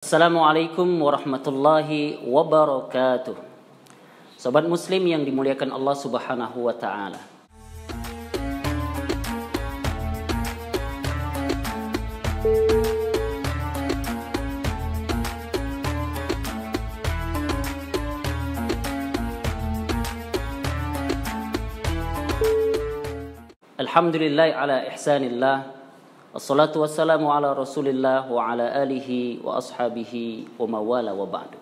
Assalamualaikum warahmatullahi wabarakatuh. Sobat muslim yang dimuliakan Allah Subhanahu wa taala. Alhamdulillah ala ihsanillah. Assalatu wassalamu ala rasulillah wa ala alihi wa ashabihi wa mawala wa ba'du.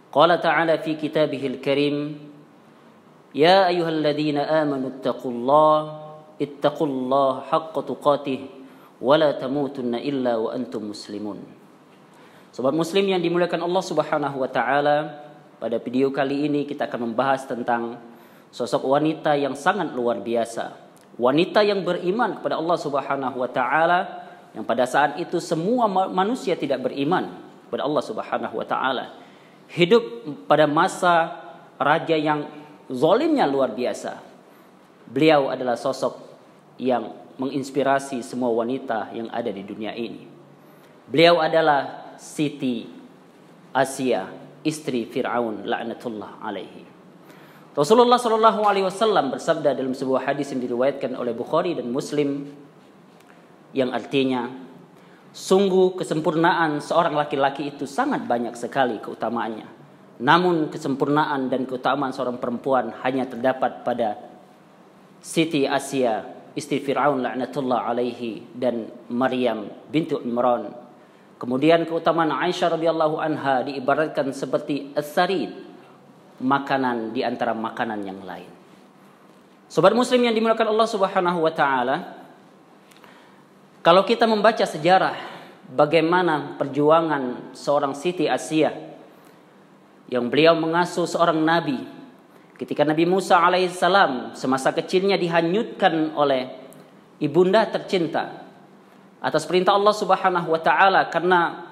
Qala ta'ala fi kitabihil karim, ya ayyuhalladzina amanu ittaqullaha haqqa tuqatih wa la tamutunna illa wa antum muslimun. Sobat muslim yang dimuliakan Allah Subhanahu wa taala, pada video kali ini kita akan membahas tentang sosok wanita yang sangat luar biasa. Wanita yang beriman kepada Allah Subhanahu wa taala, yang pada saat itu semua manusia tidak beriman kepada Allah Subhanahu wa taala. Hidup pada masa raja yang zalimnya luar biasa. Beliau adalah sosok yang menginspirasi semua wanita yang ada di dunia ini. Beliau adalah Siti Asia, istri Fir'aun laknatullah alaihi. Rasulullah Shallallahu Alaihi Wasallam bersabda dalam sebuah hadis yang diriwayatkan oleh Bukhari dan Muslim, yang artinya, sungguh kesempurnaan seorang laki-laki itu sangat banyak sekali keutamaannya. Namun kesempurnaan dan keutamaan seorang perempuan hanya terdapat pada Siti Asia, istri Fir'aun laknatullah alaihi, dan Maryam bintu Imran. Kemudian keutamaan Aisyah radhiyallahu anha diibaratkan seperti as-sarid, makanan di antara makanan yang lain. Sobat muslim yang dimuliakan Allah Subhanahu wa taala, kalau kita membaca sejarah bagaimana perjuangan seorang Siti Asia, yang beliau mengasuh seorang nabi ketika Nabi Musa alaihissalam semasa kecilnya dihanyutkan oleh ibunda tercinta atas perintah Allah Subhanahu wa taala, karena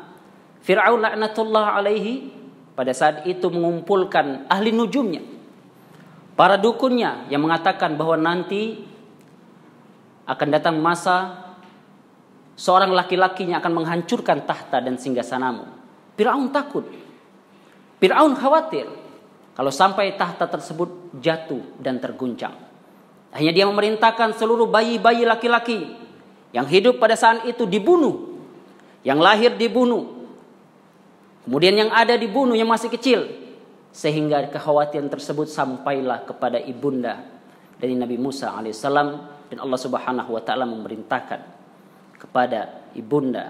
Fir'aun laknatullah alaihi pada saat itu mengumpulkan ahli nujumnya, para dukunnya, yang mengatakan bahwa nanti akan datang masa seorang laki-lakinya akan menghancurkan tahta dan singgasanamu. Fir'aun takut. Fir'aun khawatir kalau sampai tahta tersebut jatuh dan terguncang. Akhirnya dia memerintahkan seluruh bayi-bayi laki-laki yang hidup pada saat itu dibunuh, yang lahir dibunuh, kemudian yang ada dibunuh yang masih kecil, sehingga kekhawatiran tersebut sampailah kepada ibunda dari Nabi Musa alaihissalam, dan Allah Subhanahu wa taala memerintahkan kepada ibunda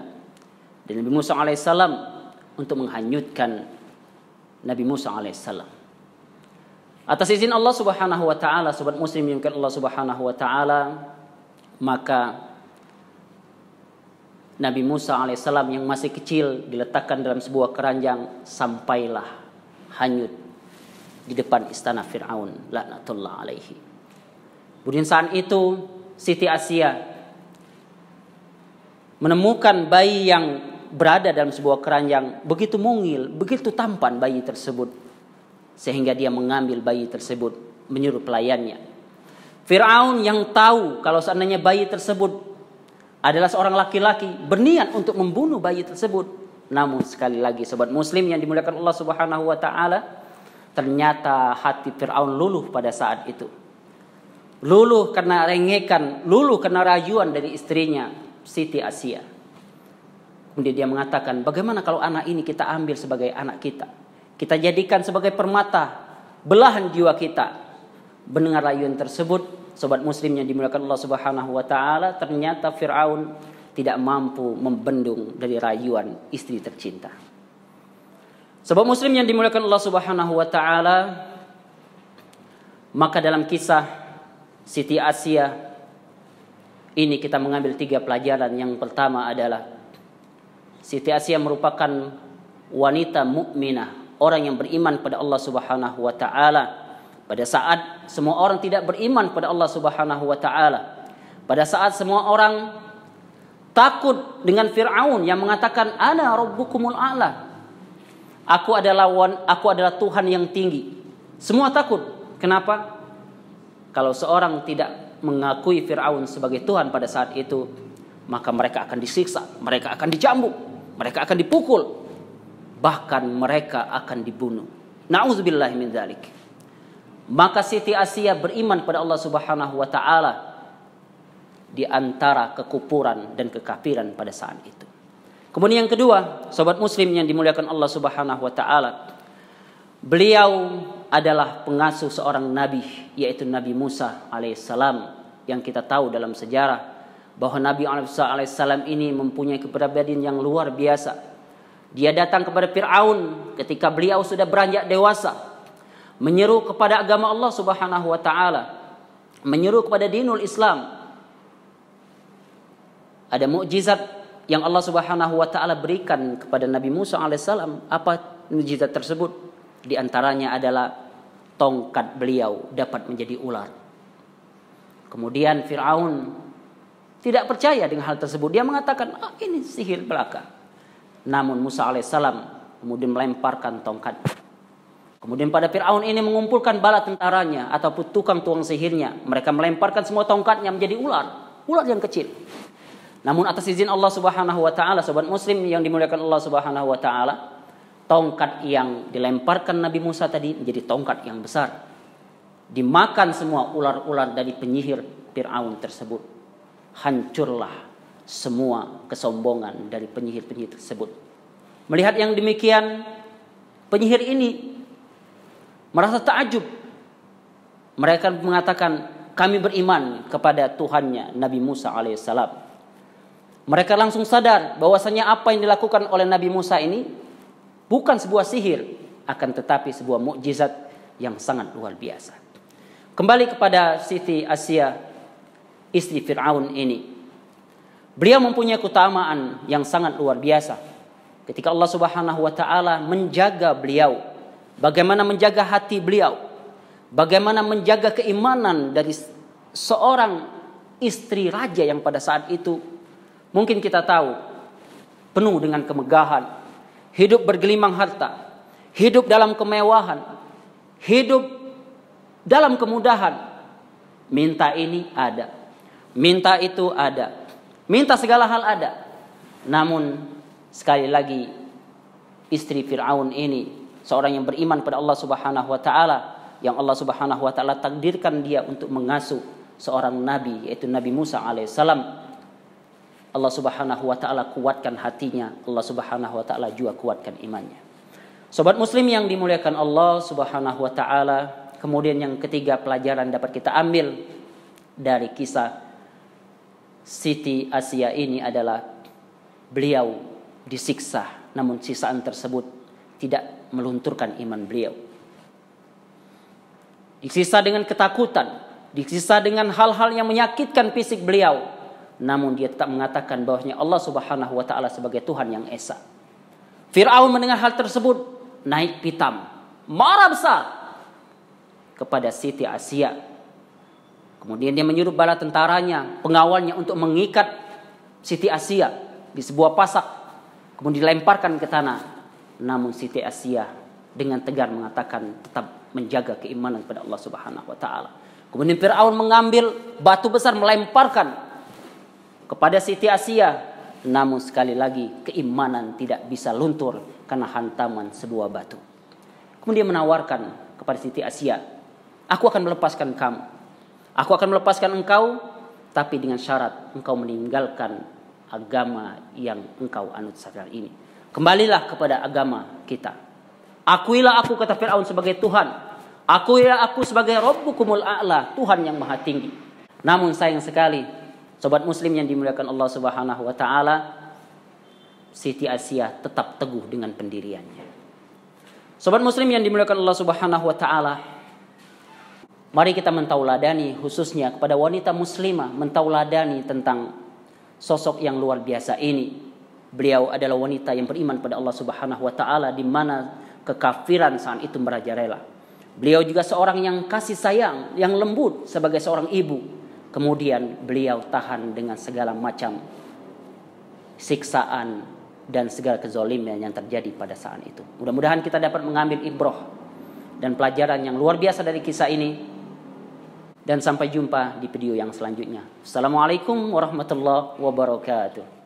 dari Nabi Musa alaihissalam untuk menghanyutkan Nabi Musa alaihissalam. Atas izin Allah Subhanahu wa taala, sobat muslim yang dimuliakan Allah Subhanahu wa taala, maka Nabi Musa alaihissalam yang masih kecil diletakkan dalam sebuah keranjang sampailah hanyut di depan istana Fir'aun laknatullah alaihi. Kemudian saat itu Siti Asia menemukan bayi yang berada dalam sebuah keranjang, begitu mungil, begitu tampan bayi tersebut, sehingga dia mengambil bayi tersebut, menyuruh pelayannya. Fir'aun yang tahu kalau seandainya bayi tersebut adalah seorang laki-laki, berniat untuk membunuh bayi tersebut. Namun sekali lagi sobat muslim yang dimuliakan Allah Subhanahu wa taala, ternyata hati Fir'aun luluh pada saat itu. Luluh karena rengekan, luluh karena rayuan dari istrinya Siti Asia. Kemudian dia mengatakan, bagaimana kalau anak ini kita ambil sebagai anak kita, kita jadikan sebagai permata belahan jiwa kita. Mendengar rayuan tersebut, sobat muslim yang dimuliakan Allah Subhanahu wa taala, ternyata Fir'aun tidak mampu membendung dari rayuan istri tercinta. Sobat muslim yang dimuliakan Allah Subhanahu wa taala, maka dalam kisah Siti Asia ini kita mengambil 3 pelajaran. Yang pertama adalah Siti Asia merupakan wanita mukminah, orang yang beriman pada Allah Subhanahu wa taala. Pada saat semua orang tidak beriman pada Allah Subhanahu wa taala, pada saat semua orang takut dengan Fir'aun yang mengatakan ana rabbukumul a'la, aku adalah Tuhan yang tinggi. Semua takut. Kenapa? Kalau seorang tidak mengakui Fir'aun sebagai Tuhan pada saat itu, maka mereka akan disiksa, mereka akan dicambuk, mereka akan dipukul. bahkan mereka akan dibunuh. Na'udzubillahi min dzalik. Maka Siti Asia beriman pada Allah Subhanahu wa taala di antara kekufuran dan kekafiran pada saat itu. Kemudian yang kedua, sobat muslim yang dimuliakan Allah Subhanahu wa taala, beliau adalah pengasuh seorang nabi, yaitu Nabi Musa alaihissalam, yang kita tahu dalam sejarah bahwa Nabi Musa alaihissalam ini mempunyai kepribadian yang luar biasa. Dia datang kepada Fir'aun ketika beliau sudah beranjak dewasa, menyeru kepada agama Allah Subhanahu wa taala, menyeru kepada dinul Islam. Ada mukjizat yang Allah Subhanahu wa taala berikan kepada Nabi Musa alaihissalam. Apa mukjizat tersebut? Di antaranya adalah tongkat beliau dapat menjadi ular. Kemudian Fir'aun tidak percaya dengan hal tersebut. Dia mengatakan, ini sihir belaka. Namun Musa alaihissalam kemudian melemparkan tongkat. Kemudian pada Fir'aun ini mengumpulkan bala tentaranya ataupun tukang sihirnya. Mereka melemparkan semua tongkatnya menjadi ular. Ular yang kecil. Namun atas izin Allah Subhanahu wa taala, sobat muslim yang dimuliakan Allah Subhanahu wa taala, tongkat yang dilemparkan Nabi Musa tadi menjadi tongkat yang besar. Dimakan semua ular-ular dari penyihir Fir'aun tersebut. Hancurlah semua kesombongan dari penyihir-penyihir tersebut. Melihat yang demikian, penyihir ini merasa takjub. Mereka mengatakan, kami beriman kepada Tuhannya Nabi Musa alaihissalam. Mereka langsung sadar bahwasanya apa yang dilakukan oleh Nabi Musa ini bukan sebuah sihir, akan tetapi sebuah mukjizat yang sangat luar biasa. Kembali kepada Siti Asia, istri Fir'aun ini. Beliau mempunyai keutamaan yang sangat luar biasa. Ketika Allah Subhanahu wa taala menjaga beliau, bagaimana menjaga hati beliau, bagaimana menjaga keimanan dari seorang istri raja yang pada saat itu mungkin kita tahu penuh dengan kemegahan, hidup bergelimang harta, hidup dalam kemewahan, hidup dalam kemudahan. Minta ini ada, minta itu ada, minta segala hal ada. Namun sekali lagi istri Fir'aun ini seorang yang beriman pada Allah Subhanahu wa taala, yang Allah Subhanahu wa taala takdirkan dia untuk mengasuh seorang nabi, yaitu Nabi Musa alaihissalam. Allah Subhanahu wa taala kuatkan hatinya, Allah Subhanahu wa taala juga kuatkan imannya. Sobat muslim yang dimuliakan Allah Subhanahu wa taala, kemudian yang ketiga pelajaran dapat kita ambil dari kisah Siti Asia ini adalah beliau disiksa, namun siksaan tersebut tidak melunturkan iman beliau. Disiksa dengan ketakutan, disiksa dengan hal-hal yang menyakitkan fisik beliau, namun dia tetap mengatakan bahwasanya Allah Subhanahu wa taala sebagai Tuhan yang esa. Fir'aun mendengar hal tersebut, naik pitam, marah besar kepada Siti Asia. Kemudian dia menyuruh bala tentaranya, pengawalnya untuk mengikat Siti Asia di sebuah pasak, kemudian dilemparkan ke tanah. Namun Siti Asia dengan tegar mengatakan tetap menjaga keimanan kepada Allah Subhanahu wa taala. Kemudian Fir'aun mengambil batu besar melemparkan kepada Siti Asia, namun sekali lagi keimanan tidak bisa luntur karena hantaman sebuah batu. Kemudian menawarkan kepada Siti Asia, aku akan melepaskan kamu, aku akan melepaskan engkau, tapi dengan syarat engkau meninggalkan agama yang engkau anut saat ini. Kembalilah kepada agama kita. Akuilah aku, kata Fir'aun, sebagai Tuhan. Akuilah aku sebagai Rabbukumul A'la, Tuhan yang maha tinggi. Namun sayang sekali, sobat muslim yang dimuliakan Allah Subhanahu wa taala, Siti Asia tetap teguh dengan pendiriannya. Sobat muslim yang dimuliakan Allah Subhanahu wa taala, mari kita mentauladani khususnya kepada wanita muslimah, mentauladani tentang sosok yang luar biasa ini. Beliau adalah wanita yang beriman pada Allah Subhanahu wa taala di mana kekafiran saat itu merajalela. Beliau juga seorang yang kasih sayang, yang lembut sebagai seorang ibu. Kemudian beliau tahan dengan segala macam siksaan dan segala kezaliman yang terjadi pada saat itu. Mudah-mudahan kita dapat mengambil ibrah dan pelajaran yang luar biasa dari kisah ini. Dan sampai jumpa di video yang selanjutnya. Assalamualaikum warahmatullahi wabarakatuh.